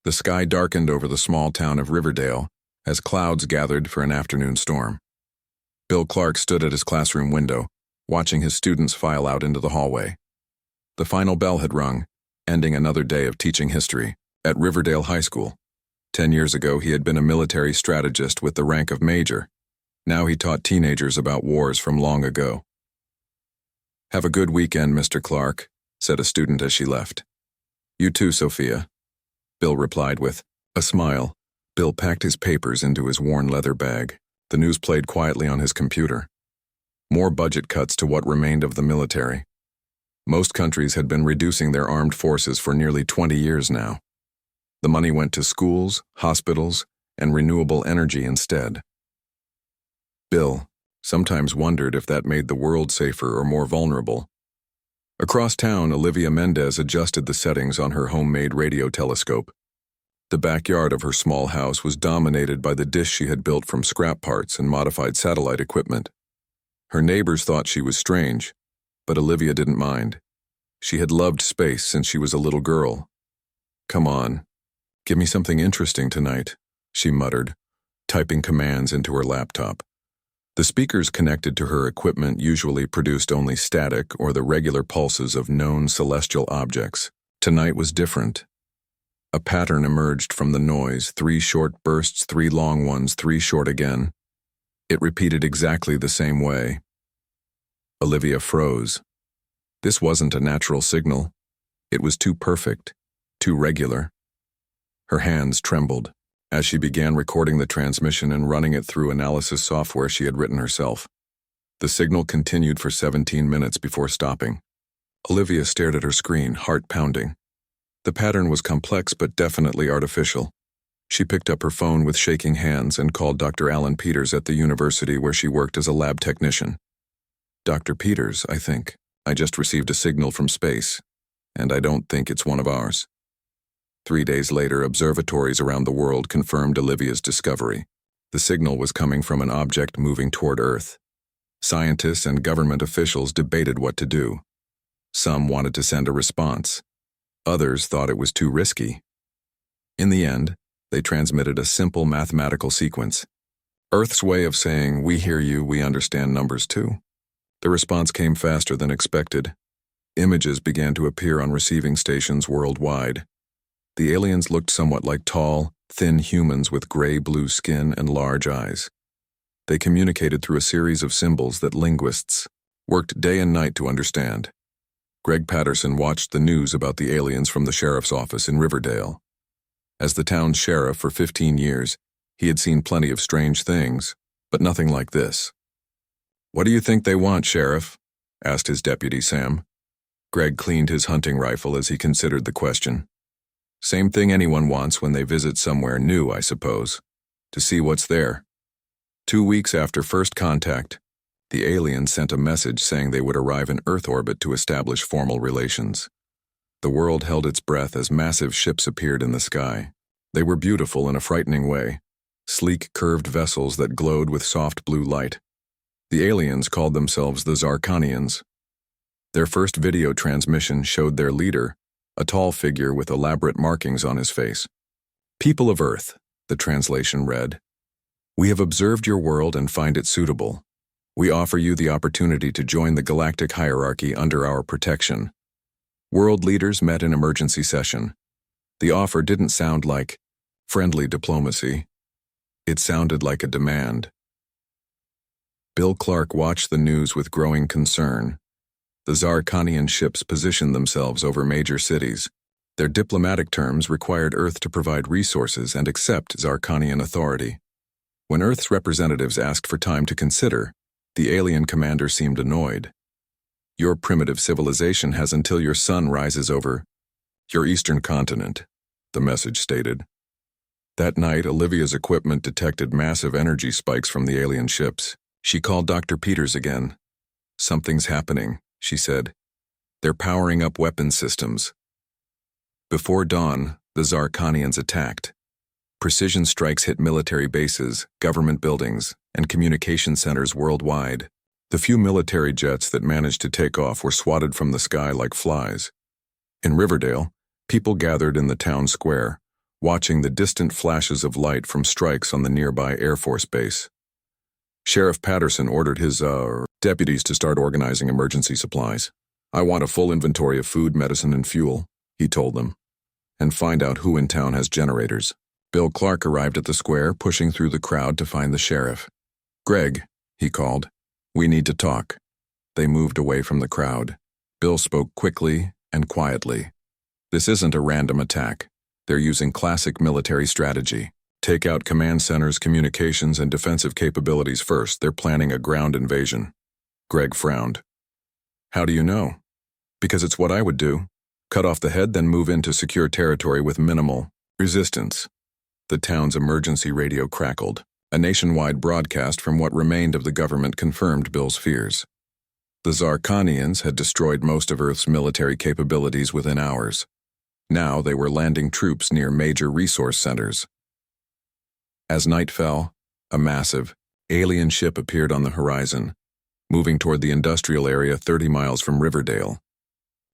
The sky darkened over the small town of Riverdale as clouds gathered for an afternoon storm. Bill Clark stood at his classroom window, watching his students file out into the hallway. The final bell had rung, ending another day of teaching history at Riverdale High School. 10 years ago, he had been a military strategist with the rank of major. Now he taught teenagers about wars from long ago. "Have a good weekend, Mr. Clark," said a student as she left. "You too, Sophia," Bill replied with a smile. Bill packed his papers into his worn leather bag. The news played quietly on his computer. More budget cuts to what remained of the military. Most countries had been reducing their armed forces for nearly 20 years now. The money went to schools, hospitals, and renewable energy instead. Bill sometimes wondered if that made the world safer or more vulnerable. Across town, Olivia Mendez adjusted the settings on her homemade radio telescope. The backyard of her small house was dominated by the dish she had built from scrap parts and modified satellite equipment. Her neighbors thought she was strange, but Olivia didn't mind. She had loved space since she was a little girl. "Come on, give me something interesting tonight," she muttered, typing commands into her laptop. The speakers connected to her equipment usually produced only static or the regular pulses of known celestial objects. Tonight was different. A pattern emerged from the noise, 3 short bursts, 3 long ones, 3 short again. It repeated exactly the same way. Olivia froze. This wasn't a natural signal. It was too perfect, too regular. Her hands trembled as she began recording the transmission and running it through analysis software she had written herself. The signal continued for 17 minutes before stopping. Olivia stared at her screen, heart pounding. The pattern was complex but definitely artificial. She picked up her phone with shaking hands and called Dr. Alan Peters at the university where she worked as a lab technician. "Dr. Peters, I think. I just received a signal from space, and I don't think it's one of ours." 3 days later, observatories around the world confirmed Olivia's discovery. The signal was coming from an object moving toward Earth. Scientists and government officials debated what to do. Some wanted to send a response. Others thought it was too risky. In the end, they transmitted a simple mathematical sequence. Earth's way of saying, "We hear you, we understand numbers too." The response came faster than expected. Images began to appear on receiving stations worldwide. The aliens looked somewhat like tall, thin humans with gray-blue skin and large eyes. They communicated through a series of symbols that linguists worked day and night to understand. Greg Patterson watched the news about the aliens from the sheriff's office in Riverdale. As the town's sheriff for 15 years, he had seen plenty of strange things, but nothing like this. "What do you think they want, Sheriff?" asked his deputy, Sam. Greg cleaned his hunting rifle as he considered the question. "Same thing anyone wants when they visit somewhere new, I suppose. To see what's there." 2 weeks after first contact, the aliens sent a message saying they would arrive in Earth orbit to establish formal relations. The world held its breath as massive ships appeared in the sky. They were beautiful in a frightening way, sleek curved vessels that glowed with soft blue light. The aliens called themselves the Zarkanians. Their first video transmission showed their leader, a tall figure with elaborate markings on his face. "People of Earth," the translation read, "we have observed your world and find it suitable. We offer you the opportunity to join the galactic hierarchy under our protection." World leaders met in emergency session. The offer didn't sound like friendly diplomacy. It sounded like a demand. Bill Clark watched the news with growing concern. The Zarkanian ships positioned themselves over major cities. Their diplomatic terms required Earth to provide resources and accept Zarkanian authority. When Earth's representatives asked for time to consider, the alien commander seemed annoyed. "Your primitive civilization has until your sun rises over your eastern continent," the message stated. That night, Olivia's equipment detected massive energy spikes from the alien ships. She called Dr. Peters again. "Something's happening," she said. "They're powering up weapons systems." Before dawn, the Zarkanians attacked. Precision strikes hit military bases, government buildings, and communication centers worldwide. The few military jets that managed to take off were swatted from the sky like flies. In Riverdale, people gathered in the town square, watching the distant flashes of light from strikes on the nearby Air Force base. Sheriff Patterson ordered his deputies to start organizing emergency supplies. "I want a full inventory of food, medicine, and fuel," he told them, "and find out who in town has generators." Bill Clark arrived at the square, pushing through the crowd to find the sheriff. "Greg," he called, "we need to talk." They moved away from the crowd. Bill spoke quickly and quietly. "This isn't a random attack. They're using classic military strategy. Take out command centers, communications, and defensive capabilities first. They're planning a ground invasion." Greg frowned. "How do you know?" "Because it's what I would do. Cut off the head, then move into secure territory with minimal resistance." The town's emergency radio crackled. A nationwide broadcast from what remained of the government confirmed Bill's fears. The Zarkanians had destroyed most of Earth's military capabilities within hours. Now they were landing troops near major resource centers. As night fell, a massive, alien ship appeared on the horizon, moving toward the industrial area 30 miles from Riverdale.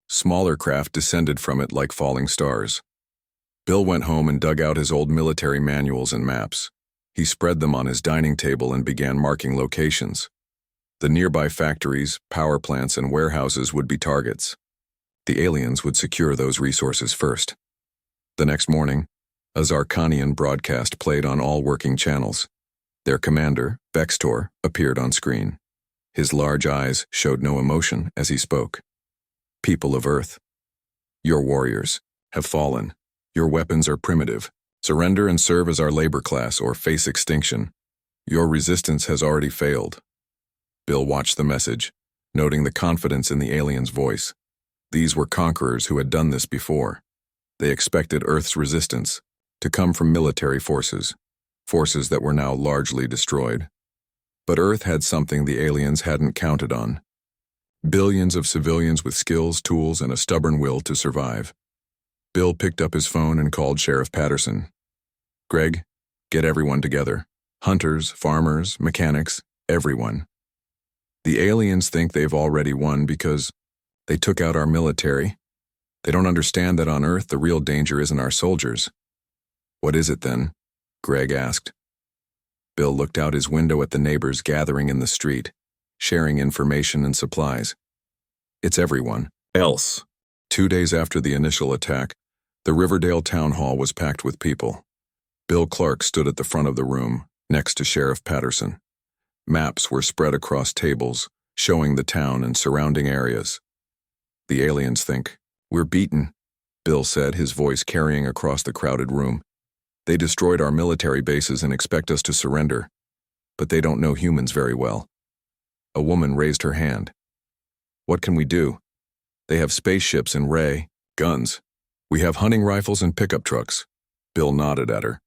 Smaller craft descended from it like falling stars. Bill went home and dug out his old military manuals and maps. He spread them on his dining table and began marking locations. The nearby factories, power plants, and warehouses would be targets. The aliens would secure those resources first. The next morning, a Zarkanian broadcast played on all working channels. Their commander, Vextor, appeared on screen. His large eyes showed no emotion as he spoke. "People of Earth, your warriors have fallen. Your weapons are primitive. Surrender and serve as our labor class or face extinction. Your resistance has already failed." Bill watched the message, noting the confidence in the alien's voice. These were conquerors who had done this before. They expected Earth's resistance to come from military forces that were now largely destroyed. But Earth had something the aliens hadn't counted on. Billions of civilians with skills, tools, and a stubborn will to survive. Bill picked up his phone and called Sheriff Patterson. "Greg, get everyone together. Hunters, farmers, mechanics, everyone. The aliens think they've already won because they took out our military. They don't understand that on Earth the real danger isn't our soldiers." "What is it then?" Greg asked. Bill looked out his window at the neighbors gathering in the street, sharing information and supplies. "It's everyone else." 2 days after the initial attack, the Riverdale Town Hall was packed with people. Bill Clark stood at the front of the room, next to Sheriff Patterson. Maps were spread across tables, showing the town and surrounding areas. "The aliens think we're beaten," Bill said, his voice carrying across the crowded room. "They destroyed our military bases and expect us to surrender, but they don't know humans very well." A woman raised her hand. "What can we do? They have spaceships and ray guns. We have hunting rifles and pickup trucks." Bill nodded at her.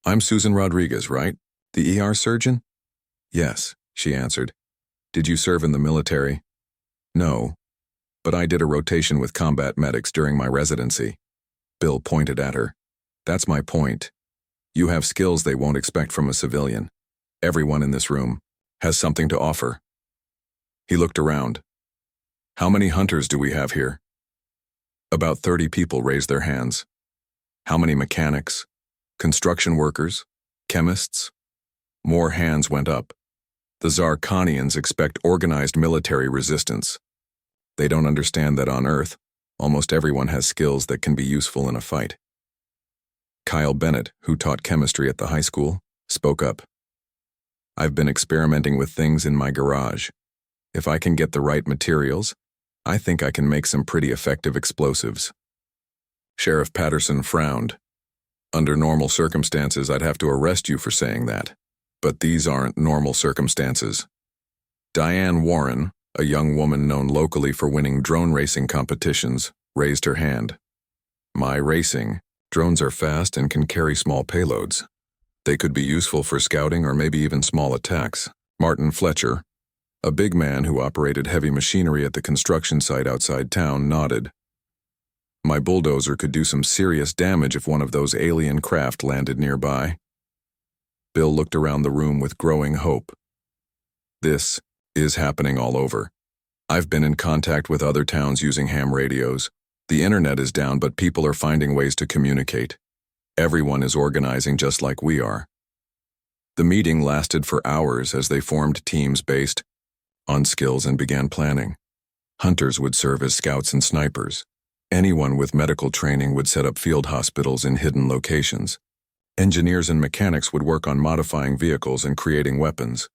"I'm Susan Rodriguez, right? The ER surgeon?" "Yes," she answered. "Did you serve in the military?" "No, but I did a rotation with combat medics during my residency." Bill pointed at her. "That's my point. You have skills they won't expect from a civilian. Everyone in this room has something to offer." He looked around. "How many hunters do we have here?" About 30 people raised their hands. "How many mechanics? Construction workers? Chemists?" More hands went up. "The Zarkanians expect organized military resistance. They don't understand that on Earth, almost everyone has skills that can be useful in a fight." Kyle Bennett, who taught chemistry at the high school, spoke up. "I've been experimenting with things in my garage. If I can get the right materials, I think I can make some pretty effective explosives." Sheriff Patterson frowned. "Under normal circumstances, I'd have to arrest you for saying that. But these aren't normal circumstances." Diane Warren, a young woman known locally for winning drone racing competitions, raised her hand. "My racing. Drones are fast and can carry small payloads. They could be useful for scouting or maybe even small attacks." Martin Fletcher, a big man who operated heavy machinery at the construction site outside town, nodded. "My bulldozer could do some serious damage if one of those alien craft landed nearby." Bill looked around the room with growing hope. "This is happening all over. I've been in contact with other towns using ham radios. The internet is down, but people are finding ways to communicate. Everyone is organizing just like we are. The meeting lasted for hours as they formed teams based on skills and began planning. Hunters would serve as scouts and snipers. Anyone with medical training would set up field hospitals in hidden locations. Engineers and mechanics would work on modifying vehicles and creating weapons.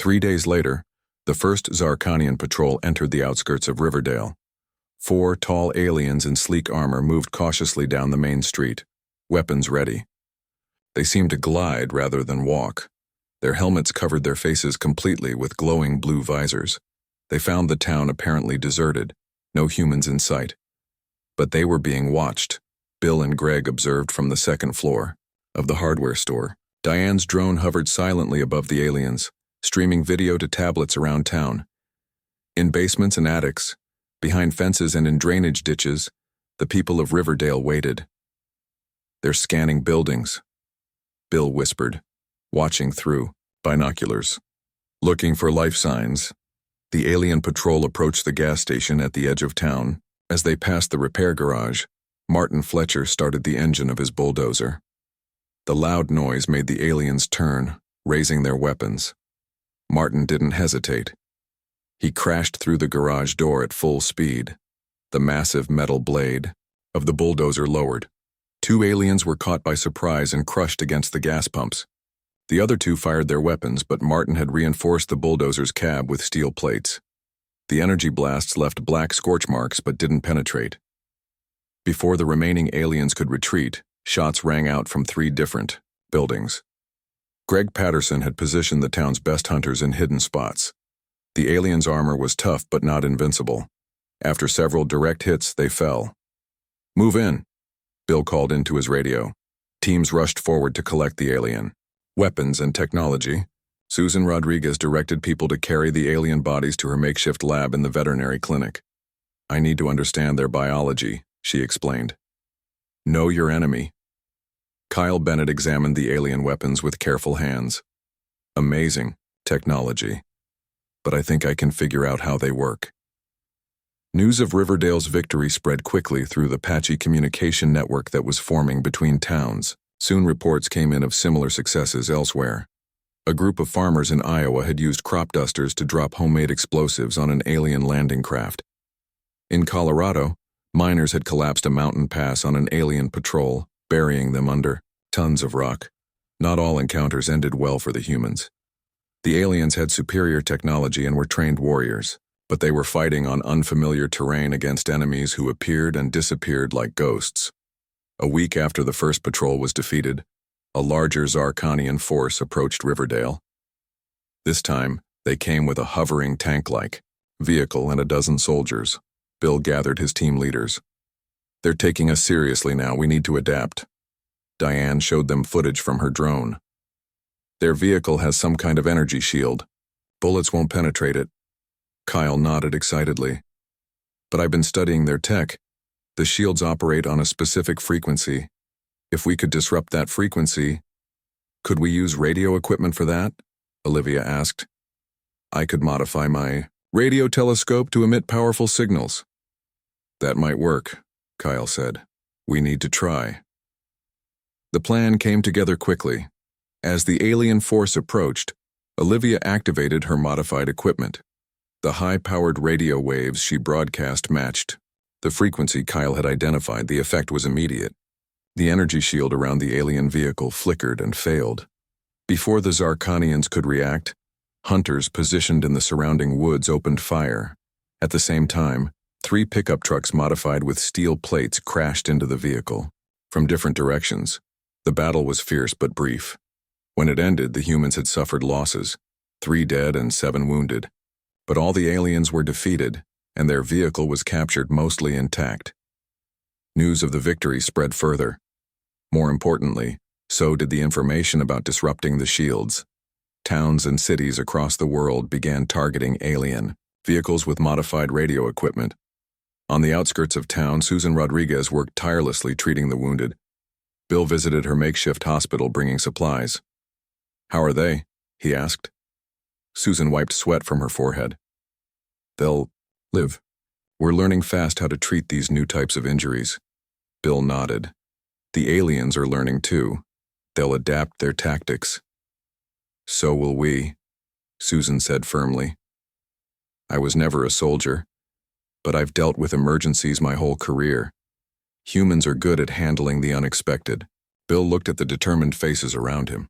3 days later, the first Zarkanian patrol entered the outskirts of Riverdale. 4 tall aliens in sleek armor moved cautiously down the main street, weapons ready. They seemed to glide rather than walk. Their helmets covered their faces completely with glowing blue visors. They found the town apparently deserted, no humans in sight. But they were being watched. Bill and Greg observed from the second floor of the hardware store. Diane's drone hovered silently above the aliens, streaming video to tablets around town. In basements and attics, behind fences and in drainage ditches, the people of Riverdale waited. They're scanning buildings, Bill whispered, watching through binoculars. Looking for life signs. The alien patrol approached the gas station at the edge of town. As they passed the repair garage, Martin Fletcher started the engine of his bulldozer. The loud noise made the aliens turn, raising their weapons. Martin didn't hesitate. He crashed through the garage door at full speed. The massive metal blade of the bulldozer lowered. 2 aliens were caught by surprise and crushed against the gas pumps. The other 2 fired their weapons, but Martin had reinforced the bulldozer's cab with steel plates. The energy blasts left black scorch marks but didn't penetrate. Before the remaining aliens could retreat, shots rang out from 3 different buildings. Greg Patterson had positioned the town's best hunters in hidden spots. The aliens' armor was tough but not invincible. After several direct hits, they fell. "Move in," Bill called into his radio. Teams rushed forward to collect the alien. Weapons and technology. Susan Rodriguez directed people to carry the alien bodies to her makeshift lab in the veterinary clinic. "I need to understand their biology," she explained. "Know your enemy." Kyle Bennett examined the alien weapons with careful hands. "Amazing technology. But I think I can figure out how they work." News of Riverdale's victory spread quickly through the patchy communication network that was forming between towns. Soon reports came in of similar successes elsewhere. A group of farmers in Iowa had used crop dusters to drop homemade explosives on an alien landing craft. In Colorado, miners had collapsed a mountain pass on an alien patrol, burying them under tons of rock. Not all encounters ended well for the humans. The aliens had superior technology and were trained warriors, but they were fighting on unfamiliar terrain against enemies who appeared and disappeared like ghosts. A week after the first patrol was defeated, a larger Zarkanian force approached Riverdale. This time, they came with a hovering tank-like vehicle and a dozen soldiers. Bill gathered his team leaders. "They're taking us seriously now, we need to adapt." Diane showed them footage from her drone. "Their vehicle has some kind of energy shield. Bullets won't penetrate it." Kyle nodded excitedly. "But I've been studying their tech. The shields operate on a specific frequency. If we could disrupt that frequency, could we use radio equipment for that?" Olivia asked. "I could modify my radio telescope to emit powerful signals." "That might work," Kyle said. "We need to try." The plan came together quickly. As the alien force approached, Olivia activated her modified equipment. The high-powered radio waves she broadcast matched the frequency Kyle had identified. The effect was immediate. The energy shield around the alien vehicle flickered and failed. Before the Zarkanians could react, hunters positioned in the surrounding woods opened fire. At the same time, 3 pickup trucks modified with steel plates crashed into the vehicle. From different directions, the battle was fierce but brief. When it ended, the humans had suffered losses, 3 dead and 7 wounded. But all the aliens were defeated, and their vehicle was captured mostly intact. News of the victory spread further. More importantly, so did the information about disrupting the shields. Towns and cities across the world began targeting alien vehicles with modified radio equipment. On the outskirts of town, Susan Rodriguez worked tirelessly treating the wounded. Bill visited her makeshift hospital bringing supplies. "How are they?" he asked. Susan wiped sweat from her forehead. "They'll live. We're learning fast how to treat these new types of injuries." Bill nodded. The aliens are learning too. They'll adapt their tactics. So will we, Susan said firmly. I was never a soldier, but I've dealt with emergencies my whole career. Humans are good at handling the unexpected. Bill looked at the determined faces around him.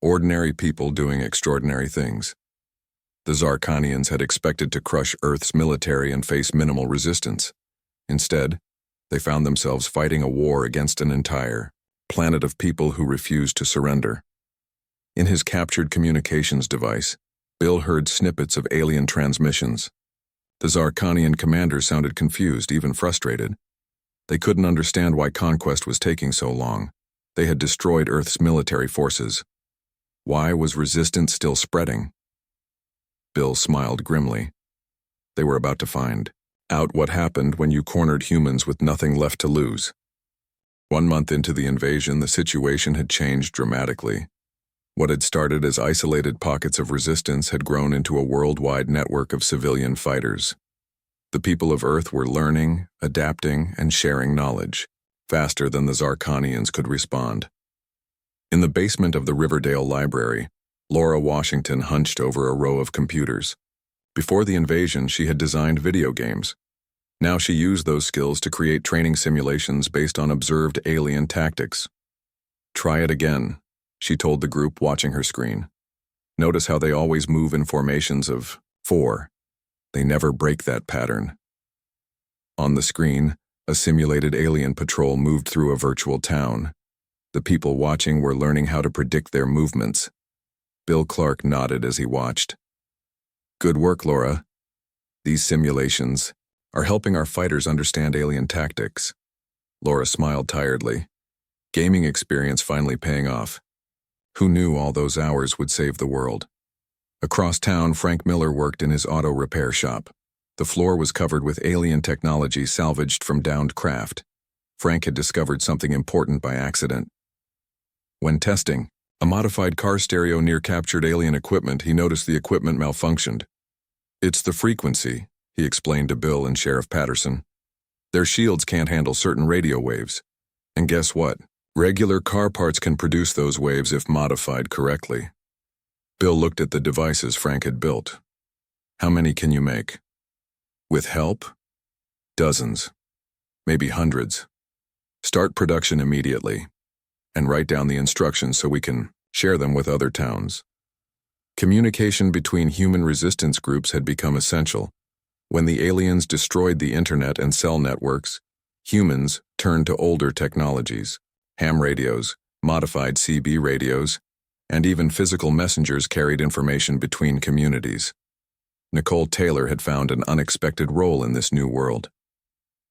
Ordinary people doing extraordinary things. The Zarkanians had expected to crush Earth's military and face minimal resistance. Instead, they found themselves fighting a war against an entire planet of people who refused to surrender. In his captured communications device, Bill heard snippets of alien transmissions. The Zarkanian commanders sounded confused, even frustrated. They couldn't understand why conquest was taking so long. They had destroyed Earth's military forces. Why was resistance still spreading? Bill smiled grimly. They were about to find out what happened when you cornered humans with nothing left to lose. 1 month into the invasion, the situation had changed dramatically. What had started as isolated pockets of resistance had grown into a worldwide network of civilian fighters. The people of Earth were learning, adapting, and sharing knowledge, faster than the Zarkanians could respond. In the basement of the Riverdale Library, Laura Washington hunched over a row of computers. Before the invasion, she had designed video games. Now she used those skills to create training simulations based on observed alien tactics. Try it again, she told the group watching her screen. Notice how they always move in formations of 4. They never break that pattern. On the screen, a simulated alien patrol moved through a virtual town. The people watching were learning how to predict their movements. Bill Clark nodded as he watched. Good work, Laura. These simulations are helping our fighters understand alien tactics. Laura smiled tiredly. Gaming experience finally paying off. Who knew all those hours would save the world? Across town, Frank Miller worked in his auto repair shop. The floor was covered with alien technology salvaged from downed craft. Frank had discovered something important by accident. When testing a modified car stereo near captured alien equipment, he noticed the equipment malfunctioned. It's the frequency, he explained to Bill and Sheriff Patterson. Their shields can't handle certain radio waves. And guess what? Regular car parts can produce those waves if modified correctly. Bill looked at the devices Frank had built. How many can you make? With help? Dozens. Maybe hundreds. Start production immediately. And write down the instructions so we can share them with other towns. Communication between human resistance groups had become essential. When the aliens destroyed the internet and cell networks, humans turned to older technologies. Ham radios, modified CB radios, and even physical messengers carried information between communities. Nicole Taylor had found an unexpected role in this new world.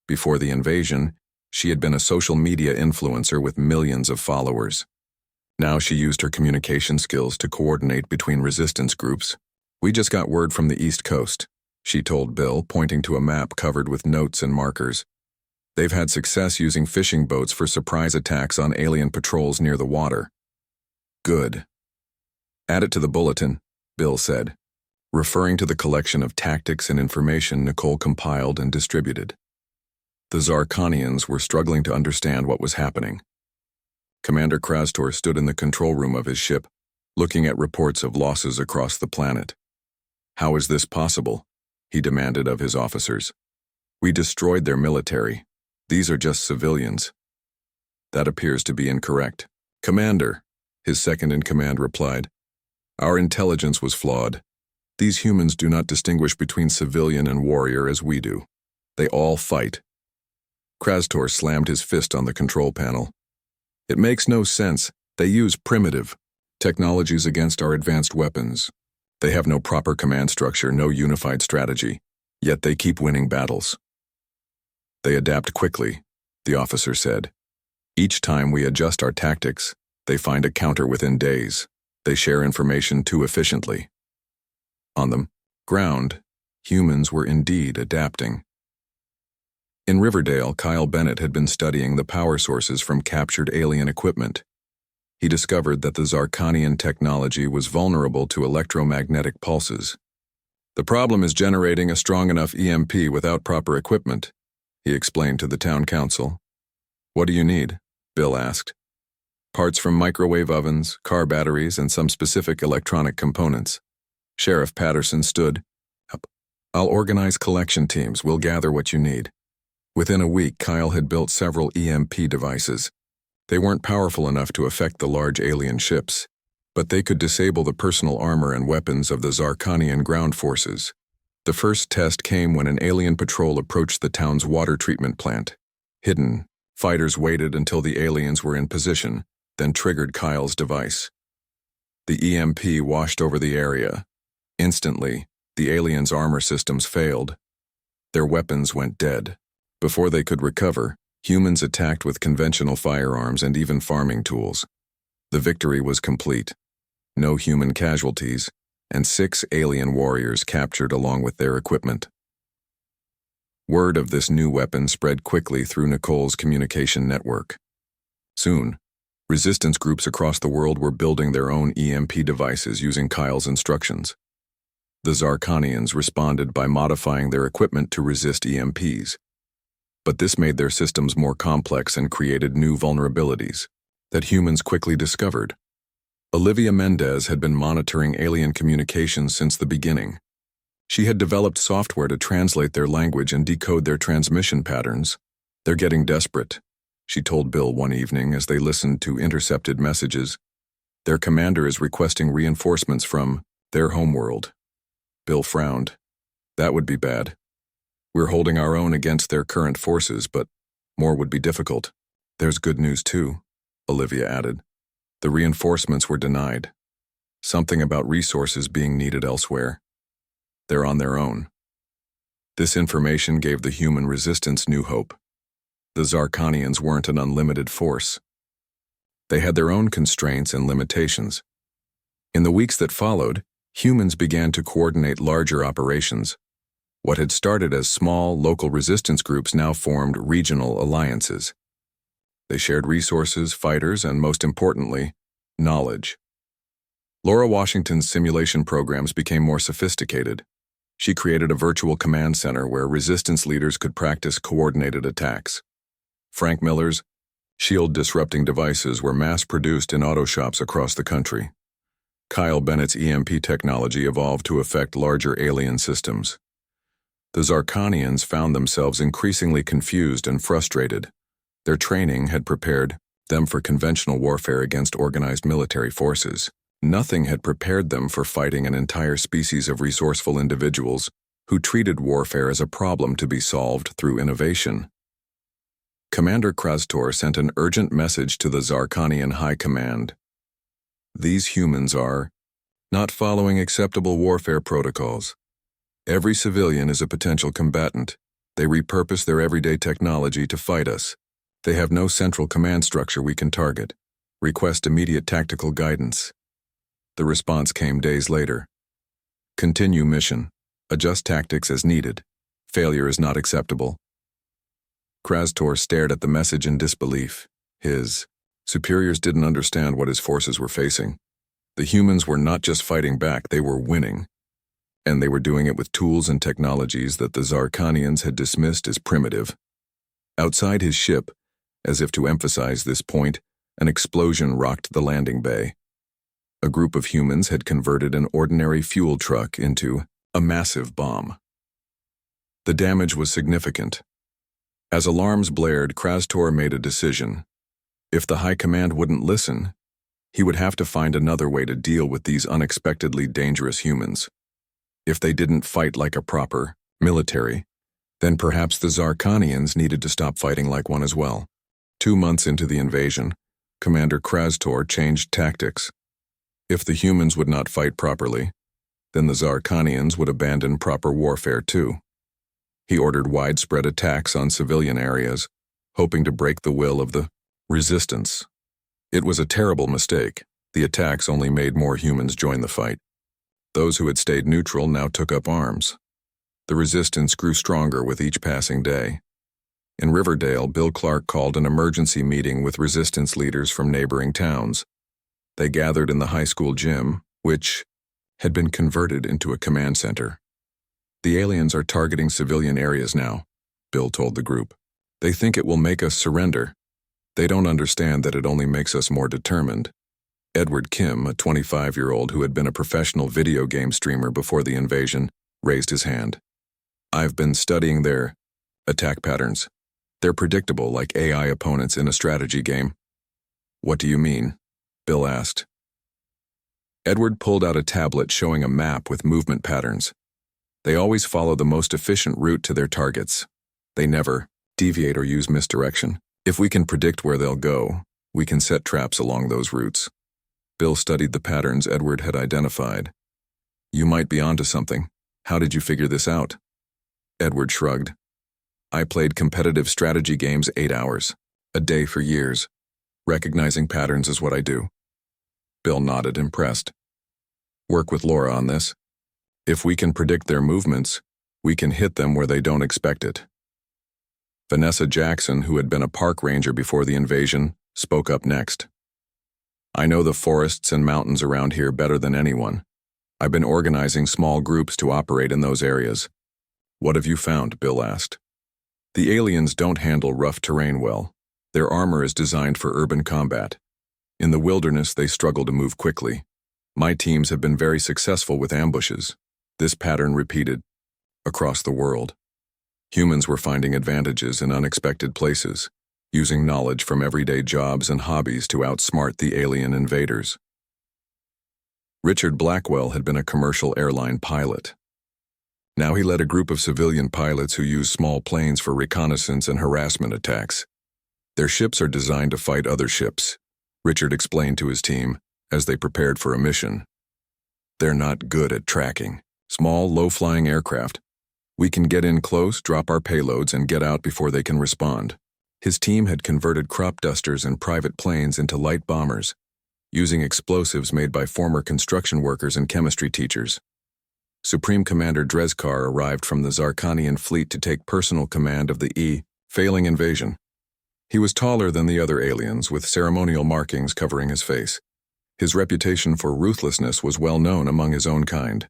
Before the invasion, she had been a social media influencer with millions of followers. Now she used her communication skills to coordinate between resistance groups. We just got word from the East Coast, she told Bill, pointing to a map covered with notes and markers. They've had success using fishing boats for surprise attacks on alien patrols near the water. Good. Add it to the bulletin, Bill said, referring to the collection of tactics and information Nicole compiled and distributed. The Zarkanians were struggling to understand what was happening. Commander Krastor stood in the control room of his ship, looking at reports of losses across the planet. How is this possible? He demanded of his officers. We destroyed their military. These are just civilians. That appears to be incorrect. Commander, his second-in-command replied. Our intelligence was flawed. These humans do not distinguish between civilian and warrior as we do. They all fight. Krastor slammed his fist on the control panel. It makes no sense. They use primitive technologies against our advanced weapons. They have no proper command structure, no unified strategy, yet they keep winning battles. They adapt quickly, the officer said. Each time we adjust our tactics, they find a counter within days. They share information too efficiently. On the ground, humans were indeed adapting. In Riverdale, Kyle Bennett had been studying the power sources from captured alien equipment. He discovered that the Zarkanian technology was vulnerable to electromagnetic pulses. The problem is generating a strong enough EMP without proper equipment, he explained to the town council. What do you need? Bill asked. Parts from microwave ovens, car batteries, and some specific electronic components. Sheriff Patterson stood up. I'll organize collection teams. We'll gather what you need. Within a week, Kyle had built several EMP devices. They weren't powerful enough to affect the large alien ships, but they could disable the personal armor and weapons of the Zarkanian ground forces. The first test came when an alien patrol approached the town's water treatment plant. Hidden, fighters waited until the aliens were in position, then triggered Kyle's device. The EMP washed over the area. Instantly, the aliens' armor systems failed. Their weapons went dead. Before they could recover, humans attacked with conventional firearms and even farming tools. The victory was complete. No human casualties, and 6 alien warriors captured along with their equipment. Word of this new weapon spread quickly through Nicole's communication network. Soon, resistance groups across the world were building their own EMP devices using Kyle's instructions. The Zarkanians responded by modifying their equipment to resist EMPs. But this made their systems more complex and created new vulnerabilities that humans quickly discovered. Olivia Mendez had been monitoring alien communications since the beginning. She had developed software to translate their language and decode their transmission patterns. They're getting desperate, she told Bill one evening as they listened to intercepted messages. Their commander is requesting reinforcements from their homeworld. Bill frowned. That would be bad. We're holding our own against their current forces, but more would be difficult. There's good news too, Olivia added. The reinforcements were denied. Something about resources being needed elsewhere. They're on their own. This information gave the human resistance new hope. The Zarkanians weren't an unlimited force. They had their own constraints and limitations. In the weeks that followed, humans began to coordinate larger operations. What had started as small, local resistance groups now formed regional alliances. They shared resources, fighters, and most importantly, knowledge. Laura Washington's simulation programs became more sophisticated. She created a virtual command center where resistance leaders could practice coordinated attacks. Frank Miller's shield-disrupting devices were mass-produced in auto shops across the country. Kyle Bennett's EMP technology evolved to affect larger alien systems. The Zarkanians found themselves increasingly confused and frustrated. Their training had prepared them for conventional warfare against organized military forces. Nothing had prepared them for fighting an entire species of resourceful individuals who treated warfare as a problem to be solved through innovation. Commander Krastor sent an urgent message to the Zarkanian High Command. These humans are not following acceptable warfare protocols. Every civilian is a potential combatant. They repurpose their everyday technology to fight us. They have no central command structure we can target. Request immediate tactical guidance. The response came days later. Continue mission. Adjust tactics as needed. Failure is not acceptable. Krastor stared at the message in disbelief. His superiors didn't understand what his forces were facing. The humans were not just fighting back, they were winning. And they were doing it with tools and technologies that the Zarkanians had dismissed as primitive. Outside his ship, as if to emphasize this point, an explosion rocked the landing bay. A group of humans had converted an ordinary fuel truck into a massive bomb. The damage was significant. As alarms blared, Krastor made a decision. If the High Command wouldn't listen, he would have to find another way to deal with these unexpectedly dangerous humans. If they didn't fight like a proper military, then perhaps the Zarkanians needed to stop fighting like one as well. 2 months into the invasion, Commander Krastor changed tactics. If the humans would not fight properly, then the Zarkanians would abandon proper warfare too. He ordered widespread attacks on civilian areas, hoping to break the will of the resistance. It was a terrible mistake. The attacks only made more humans join the fight. Those who had stayed neutral now took up arms. The resistance grew stronger with each passing day. In Riverdale, Bill Clark called an emergency meeting with resistance leaders from neighboring towns. They gathered in the high school gym, which had been converted into a command center. The aliens are targeting civilian areas now, Bill told the group. They think it will make us surrender. They don't understand that it only makes us more determined. Edward Kim, a 25-year-old who had been a professional video game streamer before the invasion, raised his hand. I've been studying their attack patterns. They're predictable, like AI opponents in a strategy game. What do you mean? Bill asked. Edward pulled out a tablet showing a map with movement patterns. They always follow the most efficient route to their targets. They never deviate or use misdirection. If we can predict where they'll go, we can set traps along those routes. Bill studied the patterns Edward had identified. You might be onto something. How did you figure this out? Edward shrugged. I played competitive strategy games 8 hours a day for years. Recognizing patterns is what I do. Bill nodded, impressed. Work with Laura on this. If we can predict their movements, we can hit them where they don't expect it. Vanessa Jackson, who had been a park ranger before the invasion, spoke up next. I know the forests and mountains around here better than anyone. I've been organizing small groups to operate in those areas. What have you found? Bill asked. The aliens don't handle rough terrain well. Their armor is designed for urban combat. In the wilderness, they struggle to move quickly. My teams have been very successful with ambushes. This pattern repeated across the world. Humans were finding advantages in unexpected places, using knowledge from everyday jobs and hobbies to outsmart the alien invaders. Richard Blackwell had been a commercial airline pilot. Now he led a group of civilian pilots who used small planes for reconnaissance and harassment attacks. Their ships are designed to fight other ships, Richard explained to his team as they prepared for a mission. They're not good at tracking small, low-flying aircraft. We can get in close, drop our payloads, and get out before they can respond. His team had converted crop dusters and private planes into light bombers, using explosives made by former construction workers and chemistry teachers. Supreme Commander Drezkar arrived from the Zarkanian fleet to take personal command of the failing invasion. He was taller than the other aliens, with ceremonial markings covering his face. His reputation for ruthlessness was well known among his own kind.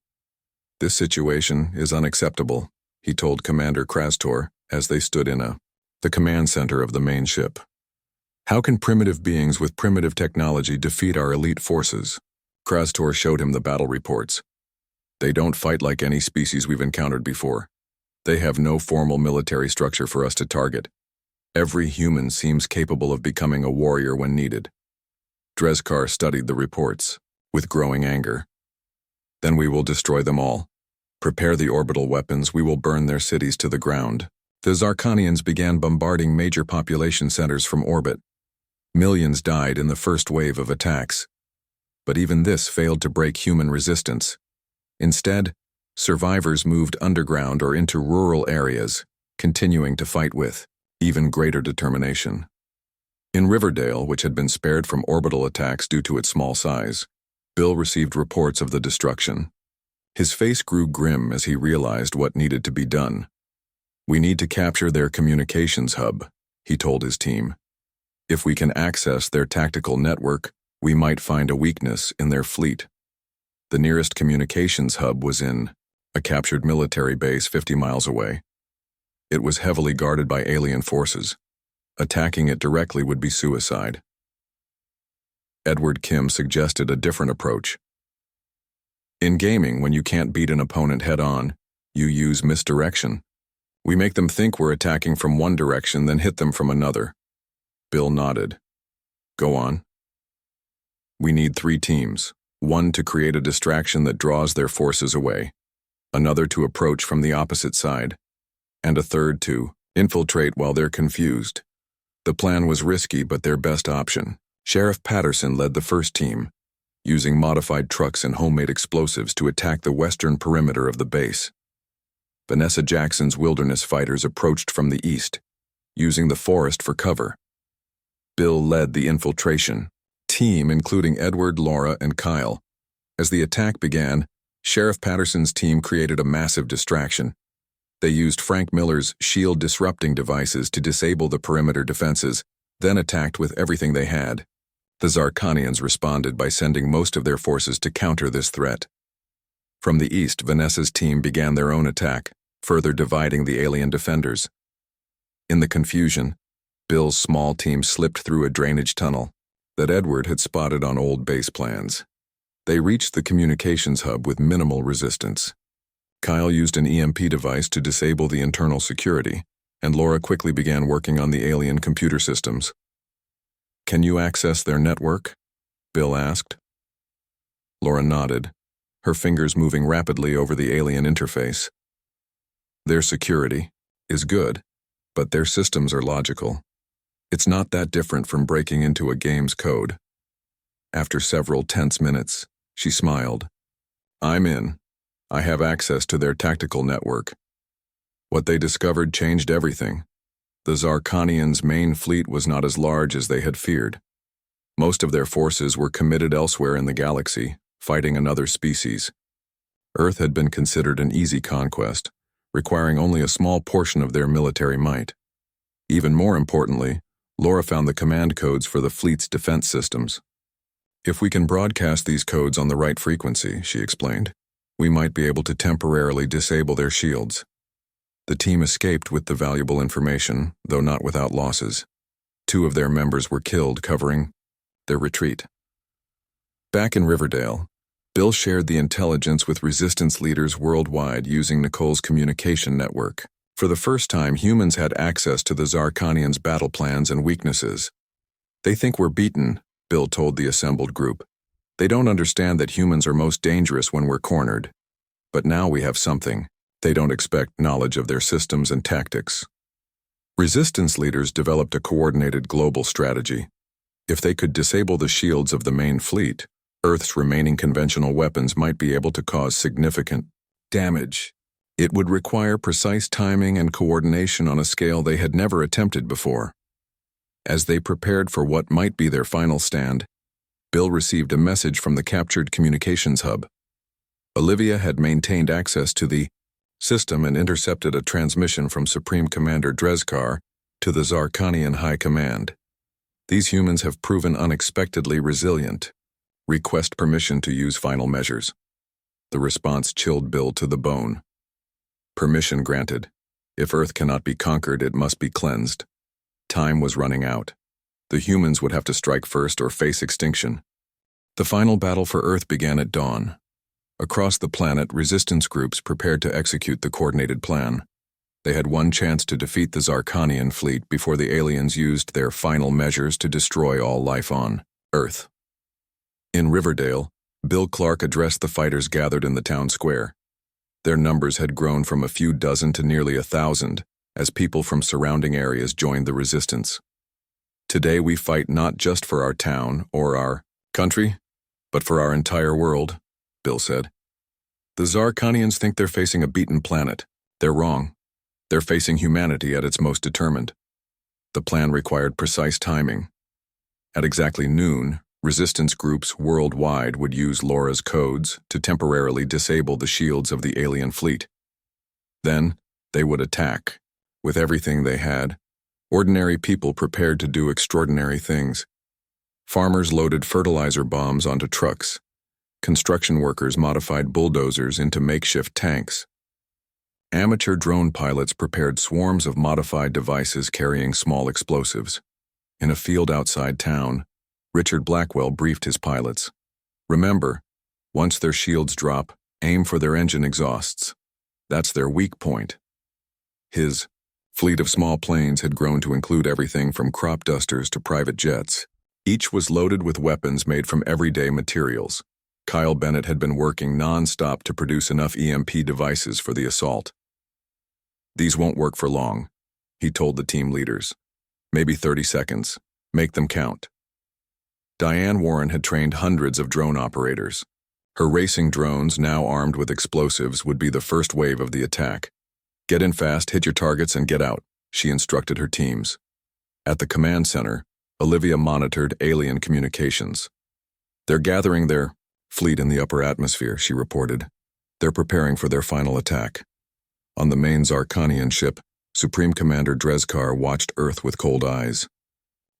This situation is unacceptable, he told Commander Krastor as they stood in the command center of the main ship. How can primitive beings with primitive technology defeat our elite forces? Krastor showed him the battle reports. They don't fight like any species we've encountered before. They have no formal military structure for us to target. Every human seems capable of becoming a warrior when needed. Drezkar studied the reports, with growing anger. Then we will destroy them all. Prepare the orbital weapons, we will burn their cities to the ground. The Zarkanians began bombarding major population centers from orbit. Millions died in the first wave of attacks. But even this failed to break human resistance. Instead, survivors moved underground or into rural areas, continuing to fight with even greater determination. In Riverdale, which had been spared from orbital attacks due to its small size, Bill received reports of the destruction. His face grew grim as he realized what needed to be done. We need to capture their communications hub, he told his team. If we can access their tactical network, we might find a weakness in their fleet. The nearest communications hub was in a captured military base 50 miles away. It was heavily guarded by alien forces. Attacking it directly would be suicide. Edward Kim suggested a different approach. In gaming, when you can't beat an opponent head-on, you use misdirection. We make them think we're attacking from one direction, then hit them from another. Bill nodded. Go on. We need 3 teams. One to create a distraction that draws their forces away, another to approach from the opposite side, and a third to infiltrate while they're confused. The plan was risky, but their best option. Sheriff Patterson led the first team, using modified trucks and homemade explosives to attack the western perimeter of the base. Vanessa Jackson's wilderness fighters approached from the east, using the forest for cover. Bill led the infiltration team, including Edward, Laura, and Kyle. As the attack began, Sheriff Patterson's team created a massive distraction. They used Frank Miller's shield disrupting devices to disable the perimeter defenses, then attacked with everything they had. The Zarkanians responded by sending most of their forces to counter this threat. From the east, Vanessa's team began their own attack, further dividing the alien defenders. In the confusion, Bill's small team slipped through a drainage tunnel that Edward had spotted on old base plans. They reached the communications hub with minimal resistance. Kyle used an EMP device to disable the internal security, and Laura quickly began working on the alien computer systems. "Can you access their network?" Bill asked. Laura nodded, her fingers moving rapidly over the alien interface. "Their security is good, but their systems are logical. It's not that different from breaking into a game's code." After several tense minutes, she smiled. "I'm in. I have access to their tactical network." What they discovered changed everything. The Zarkanians' main fleet was not as large as they had feared. Most of their forces were committed elsewhere in the galaxy, fighting another species. Earth had been considered an easy conquest, requiring only a small portion of their military might. Even more importantly, Laura found the command codes for the fleet's defense systems. "If we can broadcast these codes on the right frequency," she explained, "we might be able to temporarily disable their shields." The team escaped with the valuable information, though not without losses. 2 of their members were killed covering their retreat. Back in Riverdale, Bill shared the intelligence with resistance leaders worldwide using Nicole's communication network. For the first time, humans had access to the Zarkanians' battle plans and weaknesses. "They think we're beaten," Bill told the assembled group. "They don't understand that humans are most dangerous when we're cornered. But now we have something. They don't expect knowledge of their systems and tactics." Resistance leaders developed a coordinated global strategy. If they could disable the shields of the main fleet, Earth's remaining conventional weapons might be able to cause significant damage. It would require precise timing and coordination on a scale they had never attempted before. As they prepared for what might be their final stand, Bill received a message from the captured communications hub. Olivia had maintained access to the system and intercepted a transmission from Supreme Commander Drezkar to the Zarkanian High Command. "These humans have proven unexpectedly resilient. Request permission to use final measures." The response chilled Bill to the bone. Permission granted. If Earth cannot be conquered, it must be cleansed. Time was running out. The humans would have to strike first or face extinction. The final battle for Earth began at dawn. Across the planet, resistance groups prepared to execute the coordinated plan. They had one chance to defeat the Zarkanian fleet before the aliens used their final measures to destroy all life on Earth. In Riverdale, Bill Clark addressed the fighters gathered in the town square. Their numbers had grown from a few dozen to nearly 1,000 as people from surrounding areas joined the resistance. "Today we fight not just for our town or our country, but for our entire world," Bill said. "The Zarkanians think they're facing a beaten planet. They're wrong. They're facing humanity at its most determined." The plan required precise timing. At exactly noon, resistance groups worldwide would use Laura's codes to temporarily disable the shields of the alien fleet. Then, they would attack, with everything they had, ordinary people prepared to do extraordinary things. Farmers loaded fertilizer bombs onto trucks. Construction workers modified bulldozers into makeshift tanks. Amateur drone pilots prepared swarms of modified devices carrying small explosives. In a field outside town, Richard Blackwell briefed his pilots. "Remember, once their shields drop, aim for their engine exhausts. That's their weak point." His fleet of small planes had grown to include everything from crop dusters to private jets. Each was loaded with weapons made from everyday materials. Kyle Bennett had been working non-stop to produce enough EMP devices for the assault. "These won't work for long," he told the team leaders. "Maybe 30 seconds. Make them count." Diane Warren had trained hundreds of drone operators. Her racing drones, now armed with explosives, would be the first wave of the attack. "Get in fast, hit your targets, and get out," she instructed her teams. At the command center, Olivia monitored alien communications. "They're gathering their fleet in the upper atmosphere," she reported. "They're preparing for their final attack." On the main Zarkanian ship, Supreme Commander Drezkar watched Earth with cold eyes.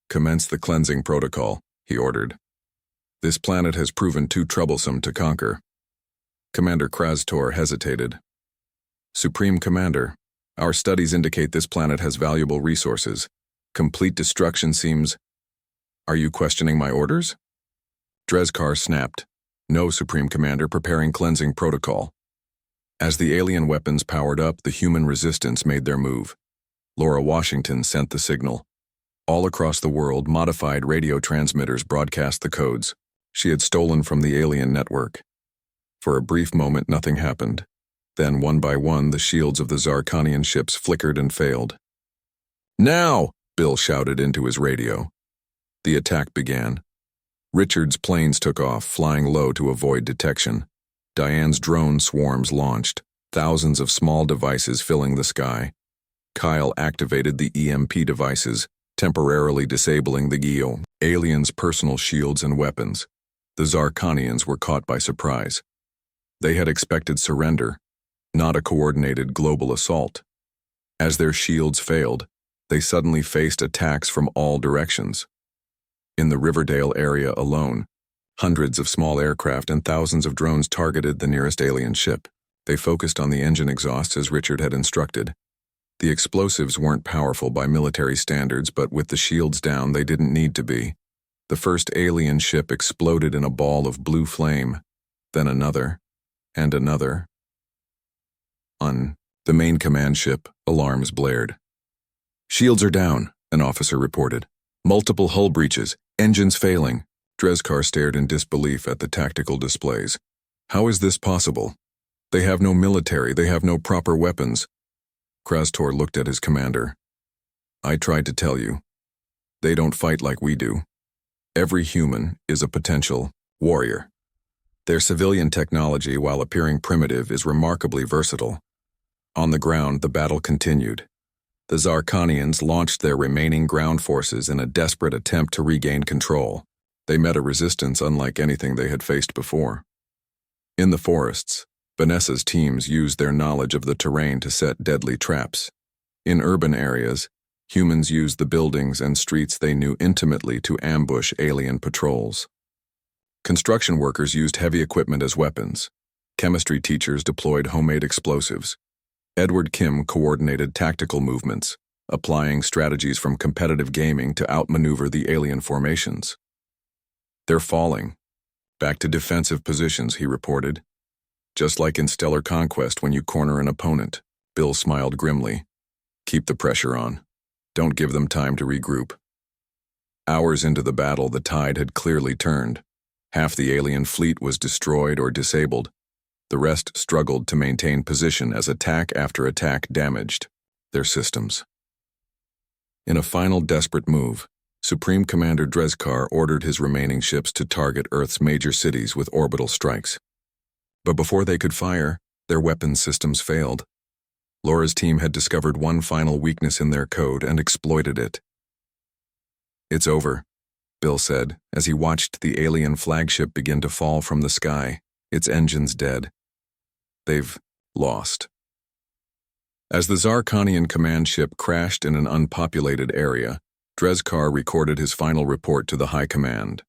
"Commence the cleansing protocol," he ordered. "This planet has proven too troublesome to conquer." Commander Krastor hesitated. "Supreme Commander, our studies indicate this planet has valuable resources. Complete destruction seems... Are you questioning my orders? Drezkar snapped. No, Supreme Commander, preparing cleansing protocol. As the alien weapons powered up, the human resistance made their move. Laura Washington sent the signal. All across the world, modified radio transmitters broadcast the codes she had stolen from the alien network. For a brief moment, nothing happened. Then, one by one, the shields of the Zarkanian ships flickered and failed. Now! Bill shouted into his radio. The attack began. Richard's planes took off, flying low to avoid detection. Diane's drone swarms launched, thousands of small devices filling the sky. Kyle activated the EMP devices, temporarily disabling the Geo aliens' personal shields and weapons. The Zarkanians were caught by surprise. They had expected surrender, not a coordinated global assault. As their shields failed, they suddenly faced attacks from all directions. In the Riverdale area alone, hundreds of small aircraft and thousands of drones targeted the nearest alien ship. They focused on the engine exhausts as Richard had instructed. The explosives weren't powerful by military standards, but with the shields down, they didn't need to be. The first alien ship exploded in a ball of blue flame, then another, and another. On the main command ship, alarms blared. Shields are down, an officer reported. Multiple hull breaches, engines failing. Drezkar stared in disbelief at the tactical displays. How is this possible? They have no military, they have no proper weapons. Krastor looked at his commander. I tried to tell you. They don't fight like we do. Every human is a potential warrior. Their civilian technology, while appearing primitive, is remarkably versatile. On the ground, the battle continued. The Zarkanians launched their remaining ground forces in a desperate attempt to regain control. They met a resistance unlike anything they had faced before. In the forests, Vanessa's teams used their knowledge of the terrain to set deadly traps. In urban areas, humans used the buildings and streets they knew intimately to ambush alien patrols. Construction workers used heavy equipment as weapons. Chemistry teachers deployed homemade explosives. Edward Kim coordinated tactical movements, applying strategies from competitive gaming to outmaneuver the alien formations. They're falling. Back to defensive positions, he reported. Just like in Stellar Conquest when you corner an opponent, Bill smiled grimly. Keep the pressure on. Don't give them time to regroup. Hours into the battle, the tide had clearly turned. Half the alien fleet was destroyed or disabled. The rest struggled to maintain position as attack after attack damaged their systems. In a final desperate move, Supreme Commander Drezkar ordered his remaining ships to target Earth's major cities with orbital strikes. But before they could fire, their weapons systems failed. Laura's team had discovered one final weakness in their code and exploited it. It's over, Bill said, as he watched the alien flagship begin to fall from the sky, its engines dead. They've lost. As the Zarkanian command ship crashed in an unpopulated area, Drezkar recorded his final report to the High Command.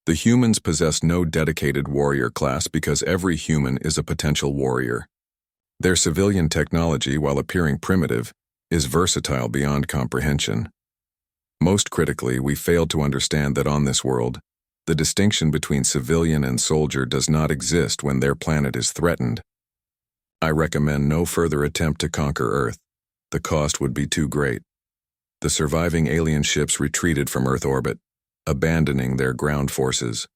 The humans possess no dedicated warrior class because every human is a potential warrior. Their civilian technology, while appearing primitive, is versatile beyond comprehension. Most critically, we failed to understand that on this world, the distinction between civilian and soldier does not exist when their planet is threatened. I recommend no further attempt to conquer Earth. The cost would be too great. The surviving alien ships retreated from Earth orbit, abandoning their ground forces.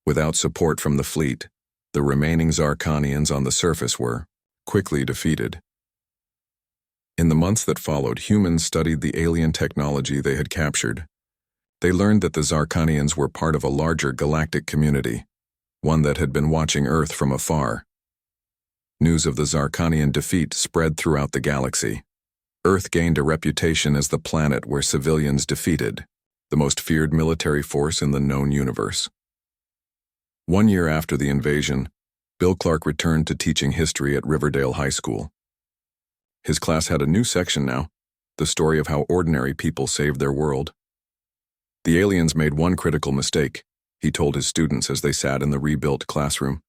Without support from the fleet, the remaining Zarkanians on the surface were quickly defeated. In the months that followed, humans studied the alien technology they had captured. They learned that the Zarkanians were part of a larger galactic community, one that had been watching Earth from afar. News of the Zarkanian defeat spread throughout the galaxy. Earth gained a reputation as the planet where civilians defeated the most feared military force in the known universe. 1 year after the invasion, Bill Clark returned to teaching history at Riverdale High School. His class had a new section now, the story of how ordinary people saved their world. The aliens made one critical mistake, he told his students as they sat in the rebuilt classroom.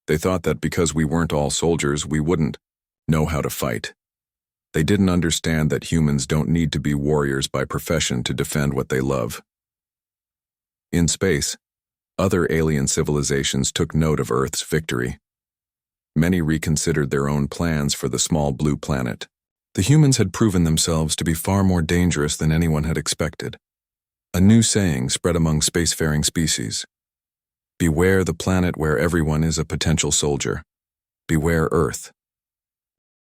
They thought that because we weren't all soldiers, we wouldn't know how to fight. They didn't understand that humans don't need to be warriors by profession to defend what they love. In space, other alien civilizations took note of Earth's victory. Many reconsidered their own plans for the small blue planet. The humans had proven themselves to be far more dangerous than anyone had expected. A new saying spread among spacefaring species. Beware the planet where everyone is a potential soldier. Beware Earth.